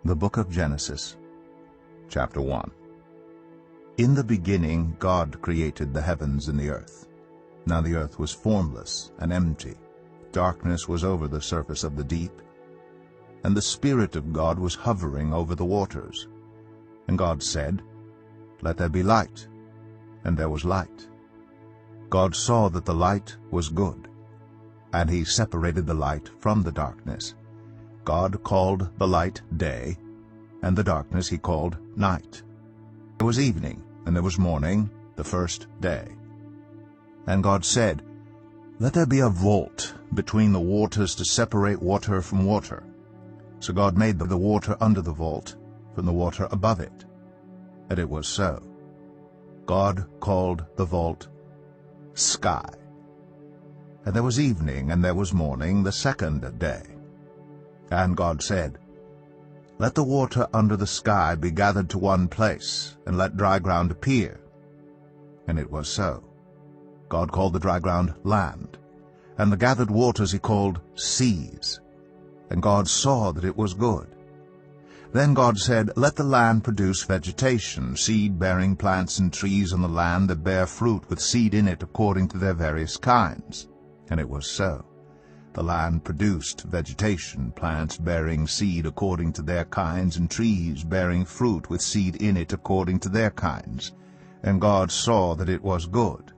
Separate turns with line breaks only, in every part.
The Book of Genesis, Chapter 1. In the beginning God created the heavens and the earth. Now the earth was formless and empty. Darkness was over the surface of the deep, and the Spirit of God was hovering over the waters. And God said, "Let there be light." And there was light. God saw that the light was good, and he separated the light from the darkness. God called the light day, and the darkness he called night. There was evening, and there was morning, the first day. And God said, "Let there be a vault between the waters to separate water from water." So God made the water under the vault from the water above it. And it was so. God called the vault sky. And there was evening, and there was morning, the second day. And God said, "Let the water under the sky be gathered to one place, and let dry ground appear." And it was so. God called the dry ground land, and the gathered waters he called seas. And God saw that it was good. Then God said, "Let the land produce vegetation, seed-bearing plants and trees on the land that bear fruit with seed in it according to their various kinds." And it was so. The land produced vegetation, plants bearing seed according to their kinds, and trees bearing fruit with seed in it according to their kinds. And God saw that it was good.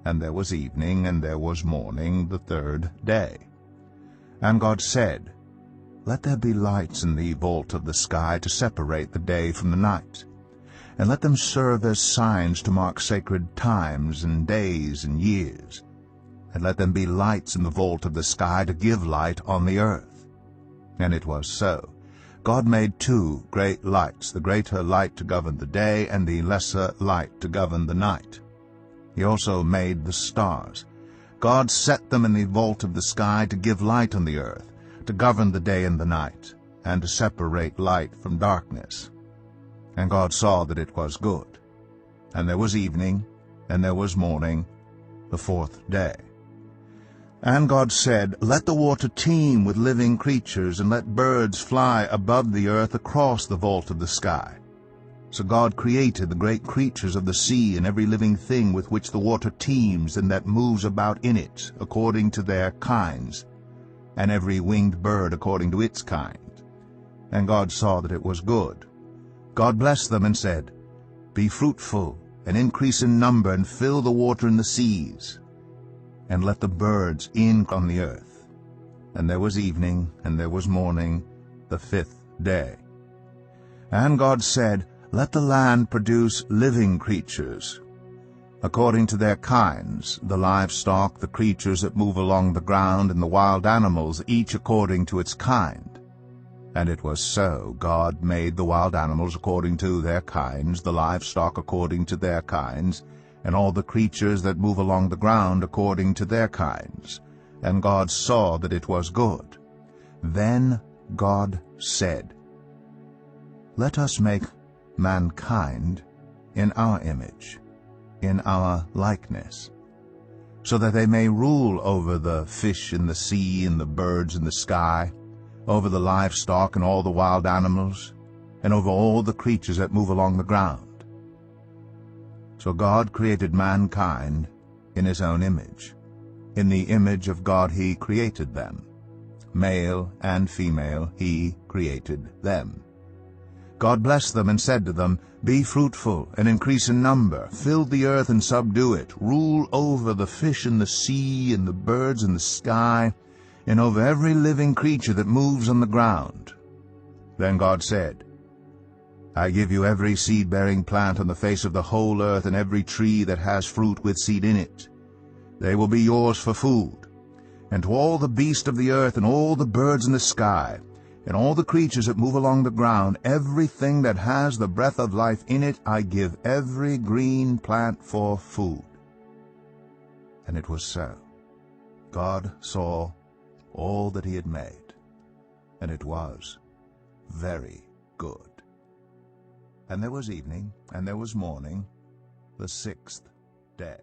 And there was evening, and there was morning, the third day. And God said, "Let there be lights in the vault of the sky to separate the day from the night, and let them serve as signs to mark sacred times and days and years. And let them be lights in the vault of the sky to give light on the earth." And it was so. God made two great lights, the greater light to govern the day, and the lesser light to govern the night. He also made the stars. God set them in the vault of the sky to give light on the earth, to govern the day and the night, and to separate light from darkness. And God saw that it was good. And there was evening, and there was morning, the fourth day. And God said, "Let the water teem with living creatures, and let birds fly above the earth across the vault of the sky." So God created the great creatures of the sea and every living thing with which the water teems and that moves about in it, according to their kinds, and every winged bird according to its kind. And God saw that it was good. God blessed them and said, "Be fruitful, and increase in number, and fill the water in the seas, and let the birds in on the earth." And there was evening, and there was morning, the fifth day. And God said, "Let the land produce living creatures, according to their kinds, the livestock, the creatures that move along the ground, and the wild animals, each according to its kind." And it was so. God made the wild animals according to their kinds, the livestock according to their kinds, and all the creatures that move along the ground according to their kinds. And God saw that it was good. Then God said, "Let us make mankind in our image, in our likeness, so that they may rule over the fish in the sea and the birds in the sky, over the livestock and all the wild animals, and over all the creatures that move along the ground." So God created mankind in his own image. In the image of God he created them. Male and female he created them. God blessed them and said to them, "Be fruitful and increase in number, fill the earth and subdue it, rule over the fish in the sea and the birds in the sky, and over every living creature that moves on the ground." Then God said, "I give you every seed-bearing plant on the face of the whole earth, and every tree that has fruit with seed in it. They will be yours for food. And to all the beasts of the earth, and all the birds in the sky, and all the creatures that move along the ground, everything that has the breath of life in it, I give every green plant for food." And it was so. God saw all that he had made, and it was very good. And there was evening, and there was morning, the sixth day.